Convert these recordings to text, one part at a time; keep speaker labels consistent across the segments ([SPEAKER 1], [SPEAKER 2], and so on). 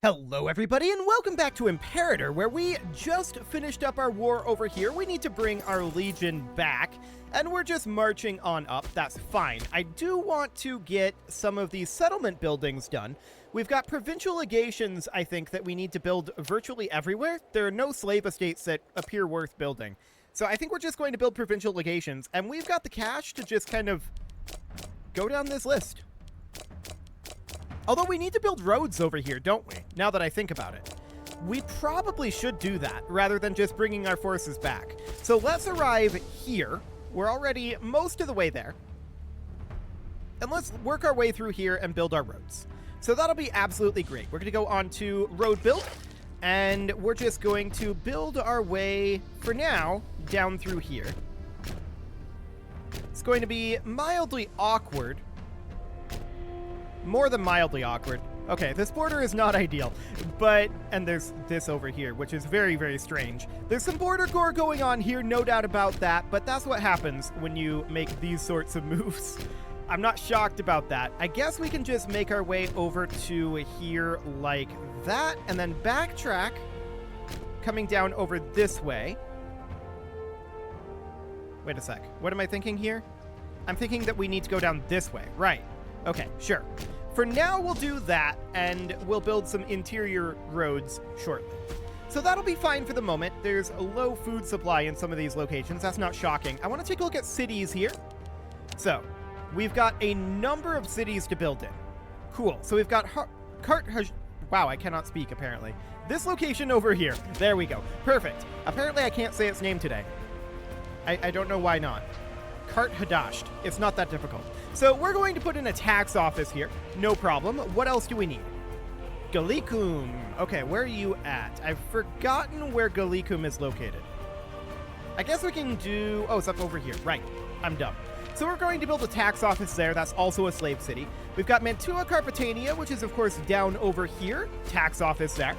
[SPEAKER 1] Hello everybody and welcome back to Imperator, where we just finished up our war over here. We need to bring our legion back, and we're just marching on up. That's fine. I do want to get some of these settlement buildings done. We've got provincial legations, I think, that we need to build virtually everywhere. There are no slave estates that appear worth building. So I think we're just going to build provincial legations, and we've got the cash to just kind of go down this list. Although we need to build roads over here, don't we? Now that I think about it. We probably should do that, rather than just bringing our forces back. So let's arrive here. We're already most of the way there. And let's work our way through here and build our roads. So that'll be absolutely great. We're going to go on to road build, and we're just going to build our way, for now, down through here. It's going to be mildly awkward. More than mildly awkward. Okay, this border is not ideal, but, and there's this over here, which is very, very strange. There's some border gore going on here, no doubt about that, but that's what happens when you make these sorts of moves. I'm not shocked about that. I guess we can just make our way over to here like that, and then backtrack, coming down over this way. Wait a sec. What am I thinking here? I'm thinking that we need to go down this way. Right. Okay, sure. For now, we'll do that, and we'll build some interior roads shortly. So that'll be fine for the moment. There's a low food supply in some of these locations. That's not shocking. I want to take a look at cities here. So, we've got a number of cities to build in. Cool. So we've got wow, I cannot speak, apparently. This location over here. There we go. Perfect. Apparently, I can't say its name today. I don't know why not. Carpetanian. It's not that difficult. So we're going to put in a tax office here. No problem. What else do we need? Gallicum. Okay, where are you at? I've forgotten where Gallicum is located. I guess we can do... Oh, it's up over here. Right. I'm dumb. So we're going to build a tax office there. That's also a slave city. We've got Mantua Carpetania, which is, of course, down over here. Tax office there.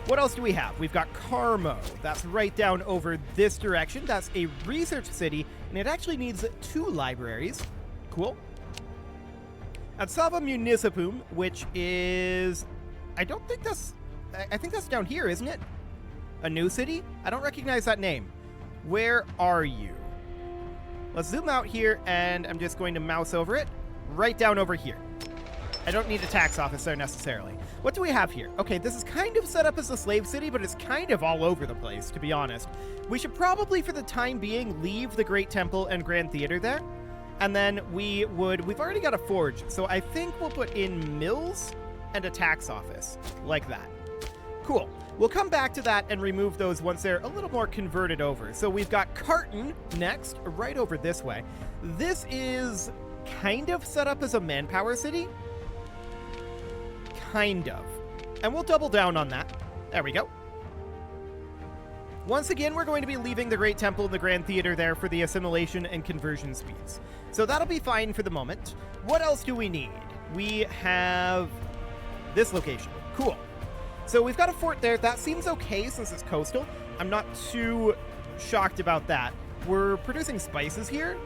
[SPEAKER 1] What else do we have? We've got Carmo. That's right down over this direction. That's a research city, and it actually needs 2 libraries. Cool. Atsava Municipum, which is... I think that's down here, isn't it? A new city? I don't recognize that name. Where are you? Let's zoom out here, and I'm just going to mouse over it. Right down over here. I don't need a tax office there necessarily. What do we have here? Okay, this is kind of set up as a slave city, but it's kind of all over the place, to be honest. We should probably, for the time being, leave the Great Temple and Grand Theater there. And then we've already got a forge, so I think we'll put in mills and a tax office, like that. Cool. We'll come back to that and remove those once they're a little more converted over. So we've got Carton next, right over this way. This is kind of set up as a manpower city. Kind of. And we'll double down on that. There we go. Once again, we're going to be leaving the Great Temple and the Grand Theater there for the assimilation and conversion speeds. So that'll be fine for the moment. What else do we need? We have this location. Cool. So we've got a fort there. That seems okay since it's coastal. I'm not too shocked about that. We're producing spices here.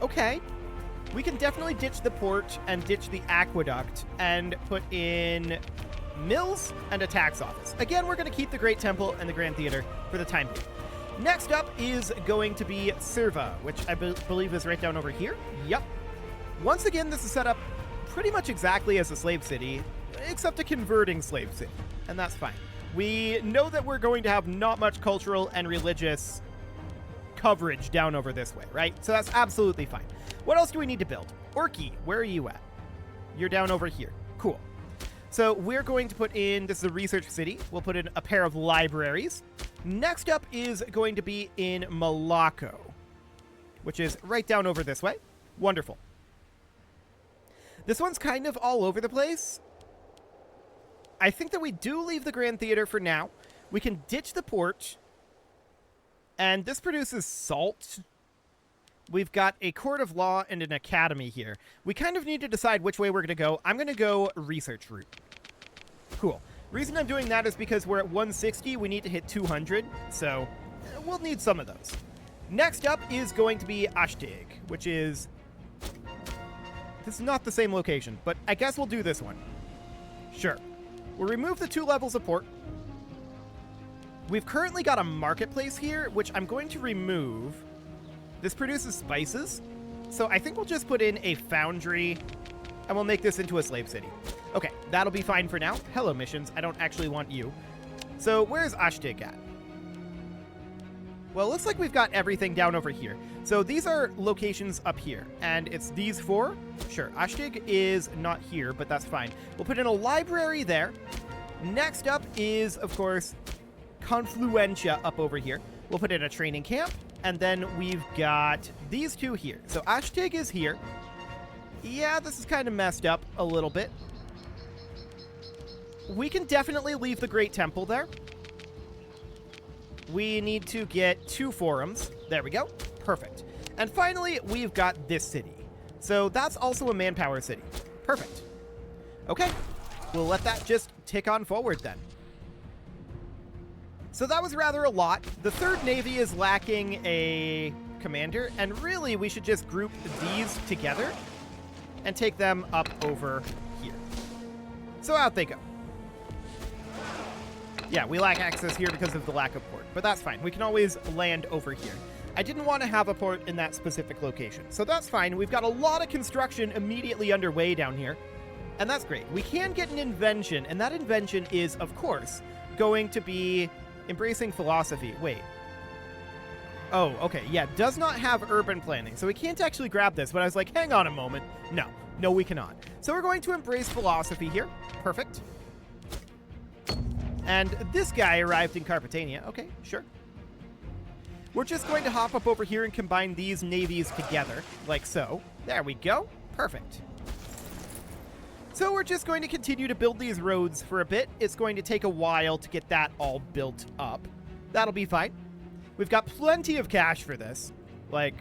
[SPEAKER 1] Okay. We can definitely ditch the port and ditch the aqueduct and put in mills and a tax office. Again, we're going to keep the Great Temple and the Grand Theater for the time being. Next up is going to be Serva, which I believe is right down over here. Yep. Once again, this is set up pretty much exactly as a slave city, except a converting slave city, and that's fine. We know that we're going to have not much cultural and religious coverage down over this way, right? So that's absolutely fine. What else do we need to build? Orky, where are you at? You're down over here. Cool. So we're going to put in, this is a research city. We'll put in a pair of libraries. Next up is going to be in Malacco, which is right down over this way. Wonderful. This one's kind of all over the place. I think that we do leave the Grand Theater for now. We can ditch the port. And this produces salt. We've got a court of law and an academy here. We kind of need to decide which way we're going to go. I'm going to go research route. Cool. Reason I'm doing that is because we're at 160. We need to hit 200. So we'll need some of those. Next up is going to be Ashtig, which is... This is not the same location, but I guess we'll do this one. Sure. We'll remove the 2 levels of port. We've currently got a marketplace here, which I'm going to remove. This produces spices, so I think we'll just put in a foundry, and we'll make this into a slave city. Okay, that'll be fine for now. Hello, missions. I don't actually want you. So where's Ashtig at? Well, looks like we've got everything down over here. So these are locations up here, and it's these 4. Sure, Ashtig is not here, but that's fine. We'll put in a library there. Next up is, of course, Confluentia up over here. We'll put in a training camp, and then we've got these 2 here. So Ashtig is here. Yeah, this is kind of messed up a little bit. We can definitely leave the Great Temple there. We need to get 2 forums. There we go. Perfect. And finally, we've got this city. So that's also a manpower city. Perfect. Okay. We'll let that just tick on forward then. So that was rather a lot. The 3rd Navy is lacking a commander, and really we should just group these together and take them up over here. So out they go. Yeah, we lack access here because of the lack of port, but that's fine. We can always land over here. I didn't want to have a port in that specific location, so that's fine. We've got a lot of construction immediately underway down here, and that's great. We can get an invention, and that invention is, of course, going to be embracing philosophy. Wait. Oh, okay. Yeah, does not have urban planning, so we can't actually grab this, but I was like, hang on a moment. No, we cannot. So we're going to embrace philosophy here. Perfect. And this guy arrived in Carpetania. Okay, sure. We're just going to hop up over here and combine these navies together, like so. There we go. Perfect. So we're just going to continue to build these roads for a bit. It's going to take a while to get that all built up. That'll be fine. We've got plenty of cash for this. Like,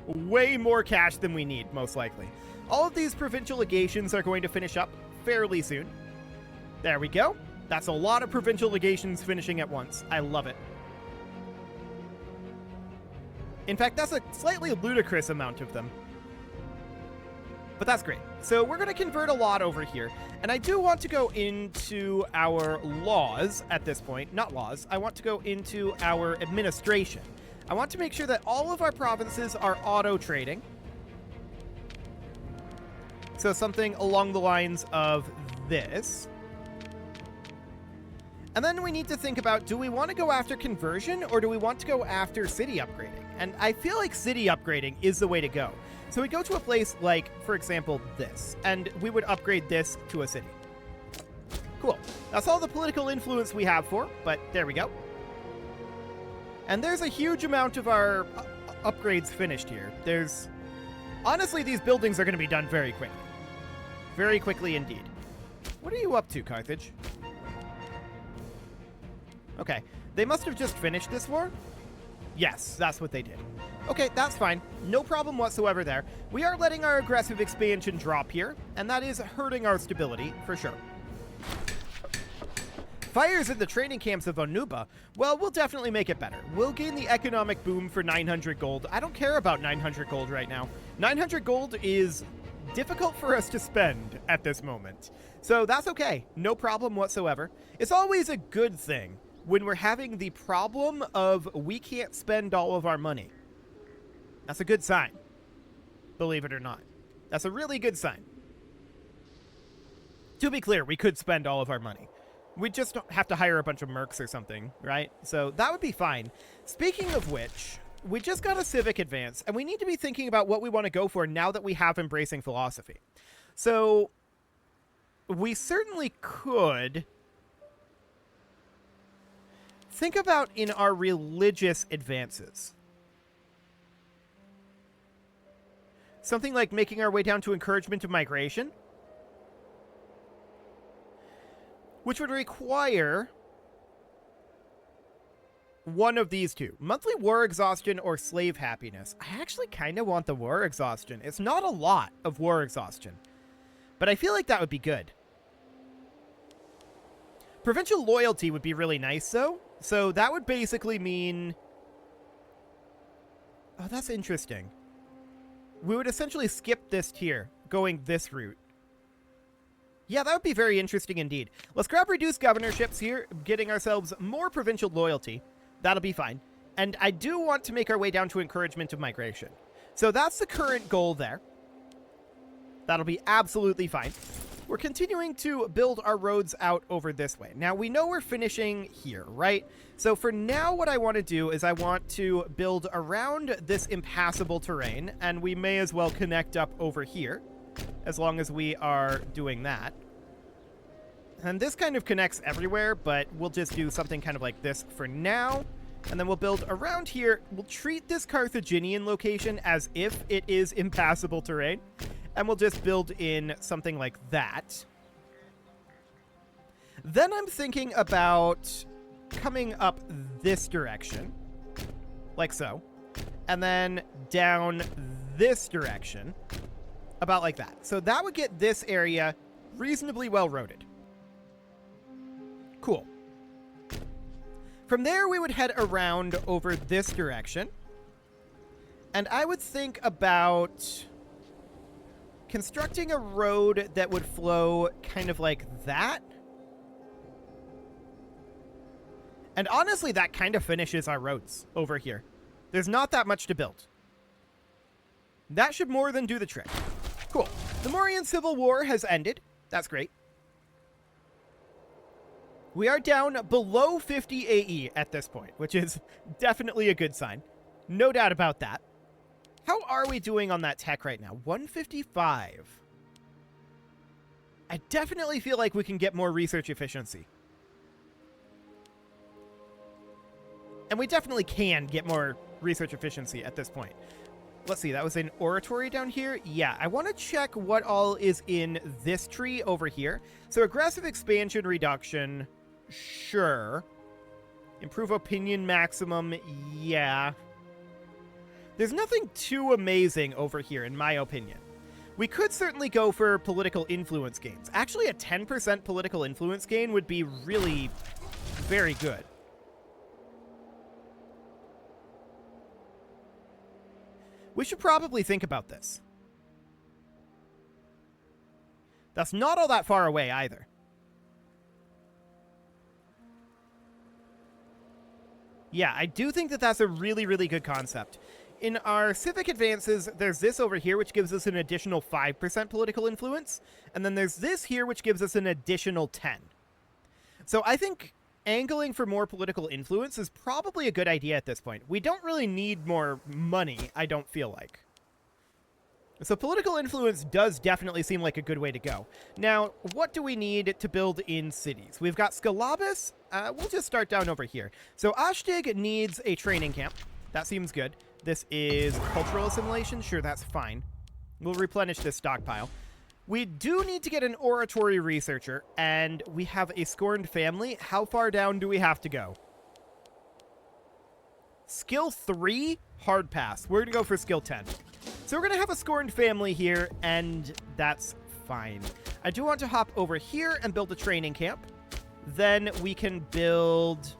[SPEAKER 1] way more cash than we need, most likely. All of these provincial legations are going to finish up fairly soon. There we go. That's a lot of provincial legations finishing at once. I love it. In fact, that's a slightly ludicrous amount of them. But that's great. So we're going to convert a lot over here. And I do want to go into our laws at this point. Not laws. I want to go into our administration. I want to make sure that all of our provinces are auto-trading. So something along the lines of this. And then we need to think about, do we want to go after conversion or do we want to go after city upgrading? And I feel like city upgrading is the way to go. So we go to a place like, for example, this, and we would upgrade this to a city. Cool. That's all the political influence we have for, but there we go. And there's a huge amount of our upgrades finished here. Honestly, these buildings are going to be done very quickly. Very quickly indeed. What are you up to, Carthage? Okay, they must have just finished this war? Yes, that's what they did. Okay, that's fine. No problem whatsoever there. We are letting our aggressive expansion drop here, and that is hurting our stability, for sure. Fires in the training camps of Onuba. Well, we'll definitely make it better. We'll gain the economic boom for 900 gold. I don't care about 900 gold right now. 900 gold is difficult for us to spend at this moment. So that's okay. No problem whatsoever. It's always a good thing when we're having the problem of we can't spend all of our money. That's a good sign. Believe it or not. That's a really good sign. To be clear, we could spend all of our money. We just don't have to hire a bunch of mercs or something, right? So that would be fine. Speaking of which, we just got a civic advance, and we need to be thinking about what we want to go for now that we have embracing philosophy. So we certainly could think about in our religious advances. Something like making our way down to encouragement of migration, which would require one of these two. Monthly war exhaustion or slave happiness. I actually kind of want the war exhaustion. It's not a lot of war exhaustion, but I feel like that would be good. Provincial loyalty would be really nice, though. So that would basically mean... Oh, that's interesting. We would essentially skip this tier, going this route. Yeah, that would be very interesting indeed. Let's grab reduced governorships here, getting ourselves more provincial loyalty. That'll be fine. And I do want to make our way down to encouragement of migration. So that's the current goal there. That'll be absolutely fine. We're continuing to build our roads out over this way. Now, we know we're finishing here, right? So for now, what I want to do is I want to build around this impassable terrain, and we may as well connect up over here, as long as we are doing that. And this kind of connects everywhere, but we'll just do something kind of like this for now. And then we'll build around here. We'll treat this Carthaginian location as if it is impassable terrain. And we'll just build in something like that. Then I'm thinking about coming up this direction. Like so. And then down this direction. About like that. So that would get this area reasonably well roaded. Cool. From there, we would head around over this direction. And I would think about constructing a road that would flow kind of like that. And honestly, that kind of finishes our roads over here. There's not that much to build. That should more than do the trick. Cool. The Mauryan Civil War has ended. That's great. We are down below 50 AE at this point, which is definitely a good sign. No doubt about that. How are we doing on that tech right now? 155. I definitely feel like we can get more research efficiency. And we definitely can get more research efficiency at this point. Let's see, that was an oratory down here. Yeah, I want to check what all is in this tree over here. So aggressive expansion reduction, sure. Improve opinion maximum, yeah. There's nothing too amazing over here, in my opinion. We could certainly go for political influence gains. Actually, a 10% political influence gain would be really very good. We should probably think about this. That's not all that far away either. Yeah, I do think that that's a really, really good concept. In our civic advances, there's this over here, which gives us an additional 5% political influence. And then there's this here, which gives us an additional 10. So I think angling for more political influence is probably a good idea at this point. We don't really need more money, I don't feel like. So political influence does definitely seem like a good way to go. Now, what do we need to build in cities? We've got Scalabus. We'll just start down over here. So Ashtig needs a training camp. That seems good. This is cultural assimilation. Sure, that's fine. We'll replenish this stockpile. We do need to get an oratory researcher, and we have a scorned family. How far down do we have to go? Skill 3, hard pass. We're going to go for skill 10. So we're going to have a scorned family here, and that's fine. I do want to hop over here and build a training camp. Then we can build...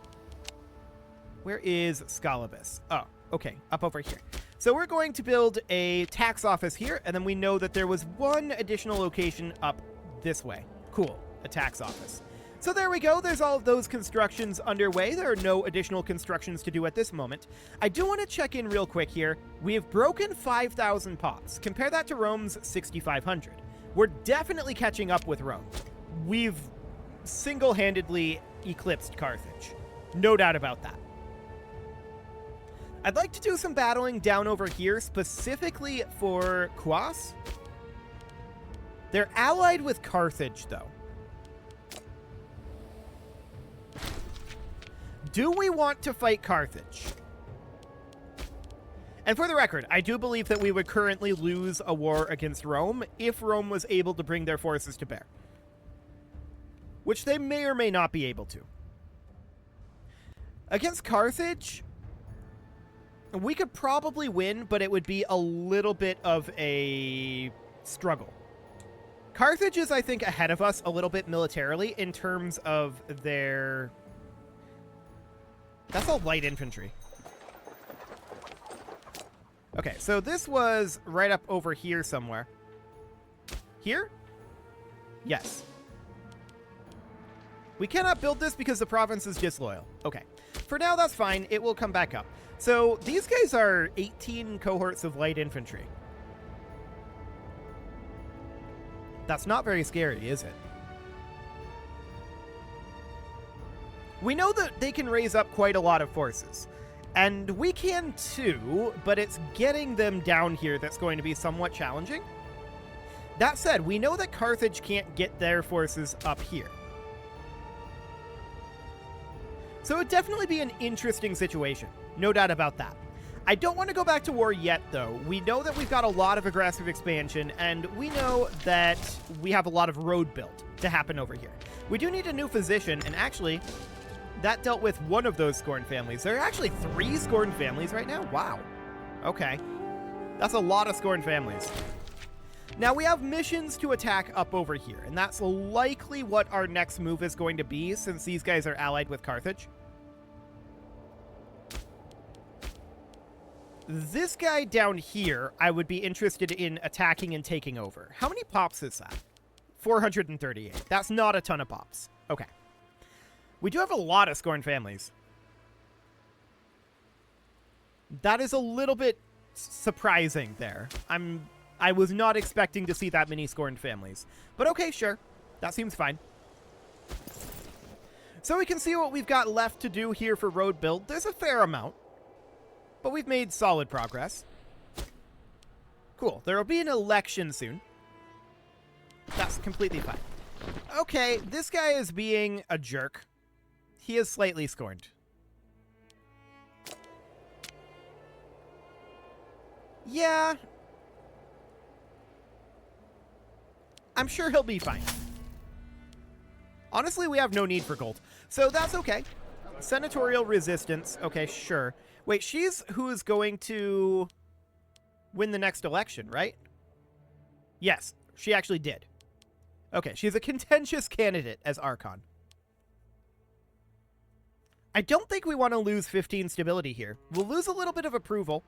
[SPEAKER 1] Where is Scalabus? Oh, okay, up over here. So we're going to build a tax office here, and then we know that there was one additional location up this way. Cool, a tax office. So there we go. There's all of those constructions underway. There are no additional constructions to do at this moment. I do want to check in real quick here. We have broken 5,000 pots. Compare that to Rome's 6,500. We're definitely catching up with Rome. We've single-handedly eclipsed Carthage. No doubt about that. I'd like to do some battling down over here, specifically for Quas. They're allied with Carthage, though. Do we want to fight Carthage? And for the record, I do believe that we would currently lose a war against Rome if Rome was able to bring their forces to bear. Which they may or may not be able to. Against Carthage... we could probably win, but it would be a little bit of a struggle. Carthage is, I think, ahead of us a little bit militarily in terms of their... That's all light infantry. Okay, so this was right up over here somewhere. Here? Yes. We cannot build this because the province is disloyal. Okay. For now, that's fine. It will come back up. So these guys are 18 cohorts of light infantry. That's not very scary, is it? We know that they can raise up quite a lot of forces. And we can too, but it's getting them down here that's going to be somewhat challenging. That said, we know that Carthage can't get their forces up here. So it would definitely be an interesting situation. No doubt about that. I don't want to go back to war yet, though. We know that we've got a lot of aggressive expansion, and we know that we have a lot of road build to happen over here. We do need a new physician, and actually, that dealt with one of those Scorn families. There are actually 3 Scorn families right now? Wow. Okay. That's a lot of Scorn families. Now, we have missions to attack up over here, and that's likely what our next move is going to be, since these guys are allied with Carthage. This guy down here, I would be interested in attacking and taking over. How many pops is that? 438. That's not a ton of pops. Okay. We do have a lot of Scorn families. That is a little bit surprising there. I was not expecting to see that many Scorned families. But okay, sure. That seems fine. So we can see what we've got left to do here for road build. There's a fair amount. But we've made solid progress. Cool. There will be an election soon. That's completely fine. Okay, this guy is being a jerk. He is slightly scorned. Yeah. I'm sure he'll be fine. Honestly, we have no need for gold. So that's okay. Senatorial resistance. Okay, sure. Wait, she's who's going to win the next election, right? Yes, she actually did. Okay, she's a contentious candidate as Archon. I don't think we want to lose 15 stability here. We'll lose a little bit of approval.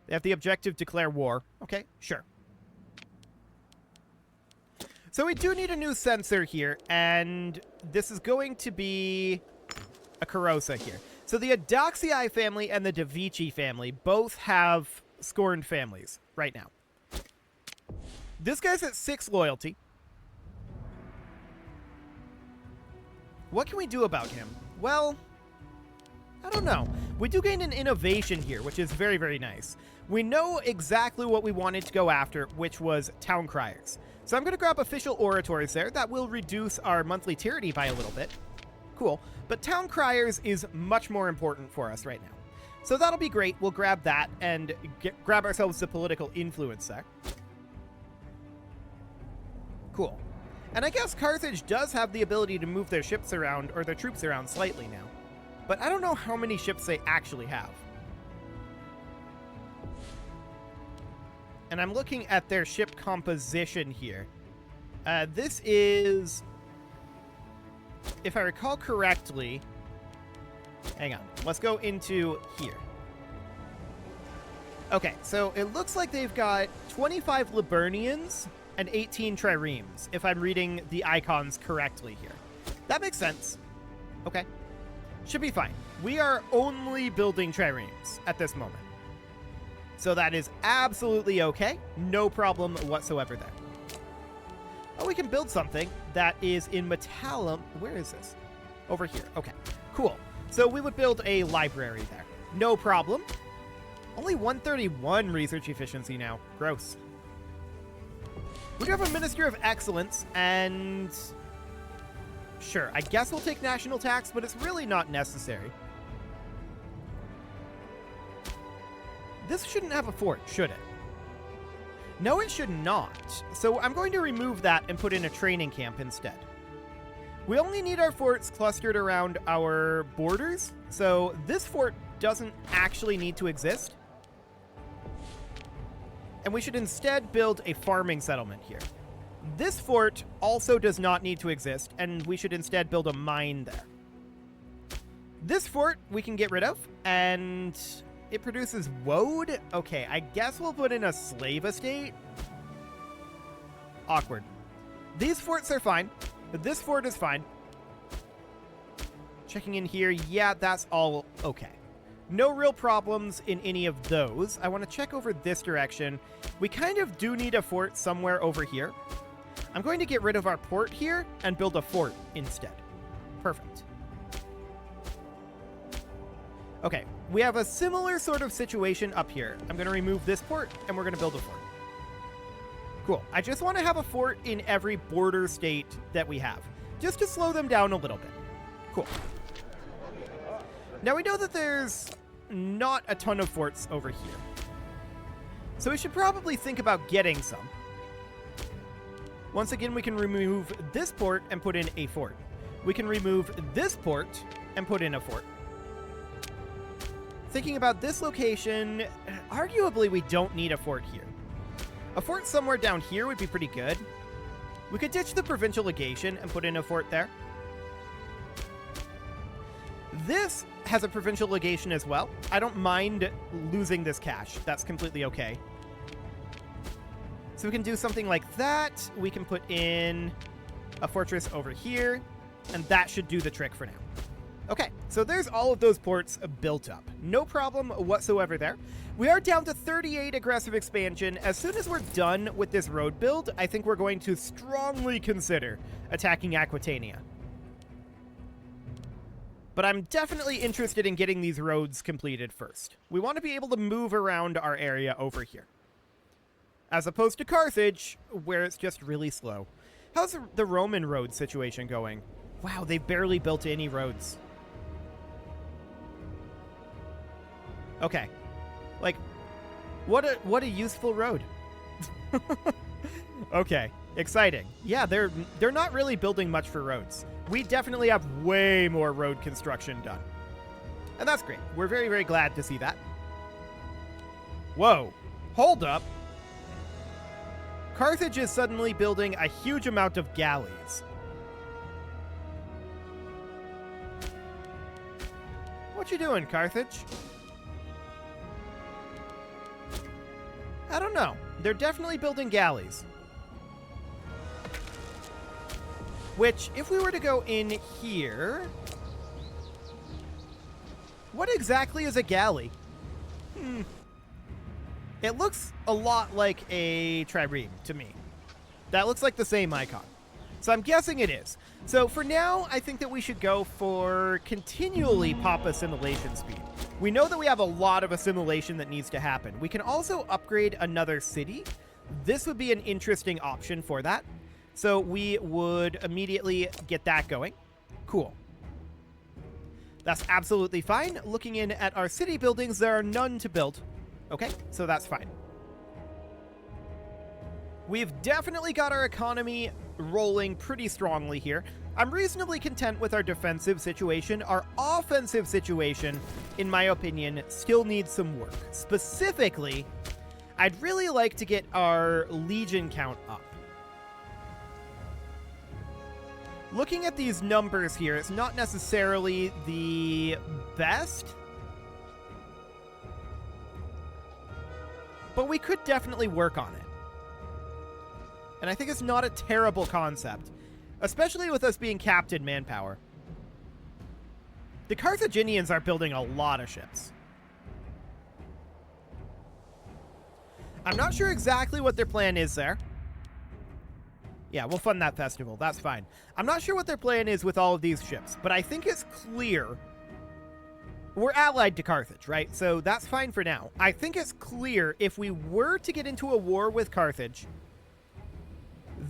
[SPEAKER 1] They have the objective declare war. Okay, sure. So we do need a new sensor here, and this is going to be a Carosa here. So the Adoxii family and the Da Vici family both have scorned families right now. This guy's at 6 loyalty. What can we do about him? Well, I don't know. We do gain an innovation here, which is very, very nice. We know exactly what we wanted to go after, which was town criers. So I'm going to grab official orators there. That will reduce our monthly tyranny by a little bit. Cool. But town criers is much more important for us right now. So that'll be great. We'll grab that and grab ourselves the political influence there. Cool. And I guess Carthage does have the ability to move their ships around, or their troops around slightly now. But I don't know how many ships they actually have. And I'm looking at their ship composition here. This is, if I recall correctly, hang on, let's go into here. Okay, so it looks like they've got 25 Liburnians and 18 triremes, if I'm reading the icons correctly here. That makes sense. Okay. Should be fine. We are only building triremes at this moment. So that is absolutely okay. No problem whatsoever there. Oh, we can build something that is in Metallum. Where is this? Over here. Okay, cool. So we would build a library there. No problem. Only 131 research efficiency now. Gross. We do have a Minister of Excellence, and sure, I guess we'll take national tax, but it's really not necessary. This shouldn't have a fort, should it? No, it should not. So I'm going to remove that and put in a training camp instead. We only need our forts clustered around our borders, so this fort doesn't actually need to exist. And we should instead build a farming settlement here. This fort also does not need to exist, and we should instead build a mine there. This fort we can get rid of, and it produces woad? Okay, I guess we'll put in a slave estate. Awkward. These forts are fine, but this fort is fine. Checking in here. Yeah, that's all okay. No real problems in any of those. I want to check over this direction. We kind of do need a fort somewhere over here. I'm going to get rid of our port here and build a fort instead. Perfect. Okay, we have a similar sort of situation up here. I'm going to remove this port, and we're going to build a fort. Cool. I just want to have a fort in every border state that we have, just to slow them down a little bit. Cool. Now we know that there's not a ton of forts over here, so we should probably think about getting some. Once again, we can remove this port and put in a fort. We can remove this port and put in a fort. Thinking about this location, arguably we don't need a fort here. A fort somewhere down here would be pretty good. We could ditch the provincial legation and put in a fort there. This has a provincial legation as well. I don't mind losing this cash. That's completely okay. So we can do something like that. We can put in a fortress over here, and that should do the trick for now. Okay, so there's all of those ports built up. No problem whatsoever there. We are down to 38 aggressive expansion. As soon as we're done with this road build, I think we're going to strongly consider attacking Aquitania. But I'm definitely interested in getting these roads completed first. We want to be able to move around our area over here, as opposed to Carthage, where it's just really slow. How's the Roman road situation going? Wow, they've barely built any roads. Okay. Like, what a useful road. Okay, exciting. Yeah, they're not really building much for roads. We definitely have way more road construction done. And that's great. We're very, very glad to see that. Whoa. Hold up. Carthage is suddenly building a huge amount of galleys. What you doing, Carthage? I don't know. They're definitely building galleys. Which, if we were to go in here... What exactly is a galley? It looks a lot like a trireme to me. That looks like the same icon. So I'm guessing it is. So for now, I think that we should go for continually pop assimilation speed. We know that we have a lot of assimilation that needs to happen. We can also upgrade another city. This would be an interesting option for that. So we would immediately get that going. Cool. That's absolutely fine. Looking in at our city buildings, there are none to build. Okay, so that's fine. We've definitely got our economy rolling pretty strongly here. I'm reasonably content with our defensive situation. Our offensive situation, in my opinion, still needs some work. Specifically, I'd really like to get our legion count up. Looking at these numbers here, it's not necessarily the best, but we could definitely work on it. And I think it's not a terrible concept, especially with us being capped in manpower. The Carthaginians are building a lot of ships. I'm not sure exactly what their plan is there. Yeah, we'll fund that festival. That's fine. I'm not sure what their plan is with all of these ships, but I think it's clear. We're allied to Carthage, right? So that's fine for now. I think it's clear if we were to get into a war with Carthage,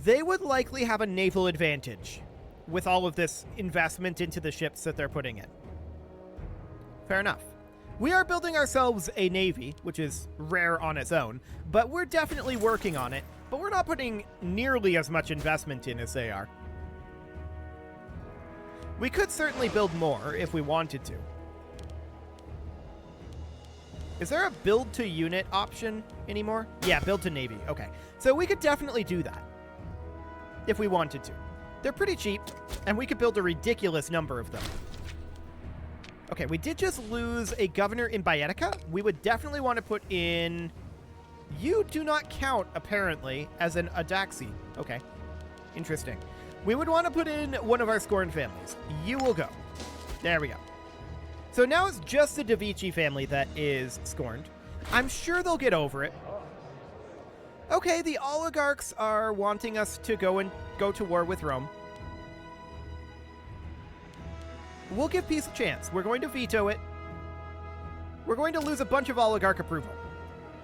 [SPEAKER 1] they would likely have a naval advantage with all of this investment into the ships that they're putting in. Fair enough. We are building ourselves a navy, which is rare on its own, but we're definitely working on it, but we're not putting nearly as much investment in as they are. We could certainly build more if we wanted to. Is there a build to unit option anymore? Yeah, build to navy. Okay. So we could definitely do that if we wanted to. They're pretty cheap, and we could build a ridiculous number of them. Okay, we did just lose a governor in Baetica. We would definitely want to put in... You do not count, apparently, as an Adaxi. Okay. Interesting. We would want to put in one of our Scorn families. You will go. There we go. So now it's just the Davici family that is scorned. I'm sure they'll get over it. Okay, the oligarchs are wanting us to go to war with Rome. We'll give peace a chance. We're going to veto it. We're going to lose a bunch of oligarch approval.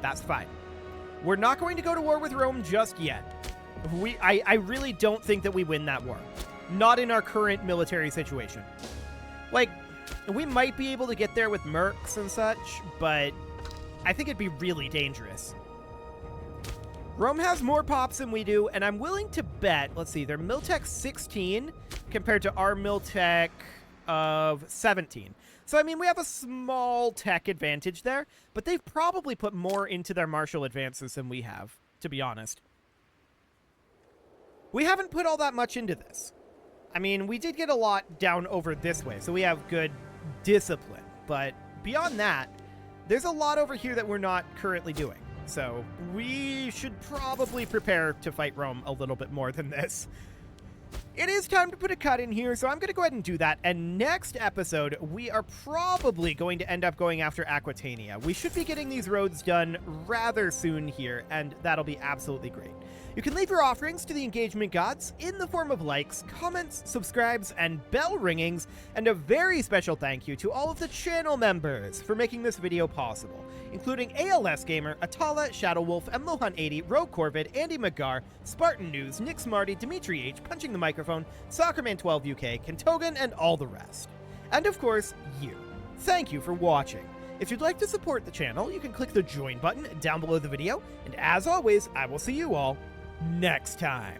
[SPEAKER 1] That's fine. We're not going to go to war with Rome just yet. I really don't think that we win that war. Not in our current military situation. Like, we might be able to get there with mercs and such, but I think it'd be really dangerous. Rome has more pops than we do, and I'm willing to bet, let's see, they're Miltech 16 compared to our Miltech of 17. So, I mean, we have a small tech advantage there, but they've probably put more into their martial advances than we have, to be honest. We haven't put all that much into this. I mean, we did get a lot down over this way, so we have good discipline. But beyond that, there's a lot over here that we're not currently doing. So we should probably prepare to fight Rome a little bit more than this. It is time to put a cut in here, so I'm going to go ahead and do that. And next episode, we are probably going to end up going after Aquitania. We should be getting these roads done rather soon here, and that'll be absolutely great. You can leave your offerings to the engagement gods in the form of likes, comments, subscribes, and bell ringings, and a very special thank you to all of the channel members for making this video possible, including ALS Gamer, Atala, Shadowwolf, Mlohan80, Rogue Corvid, Andy McGar, Spartan News, Nick Smarty, Dimitri H, Punching the Microphone, Soccerman12 UK, Kentogan, and all the rest. And of course, you. Thank you for watching. If you'd like to support the channel, you can click the join button down below the video, and as always, I will see you all next time.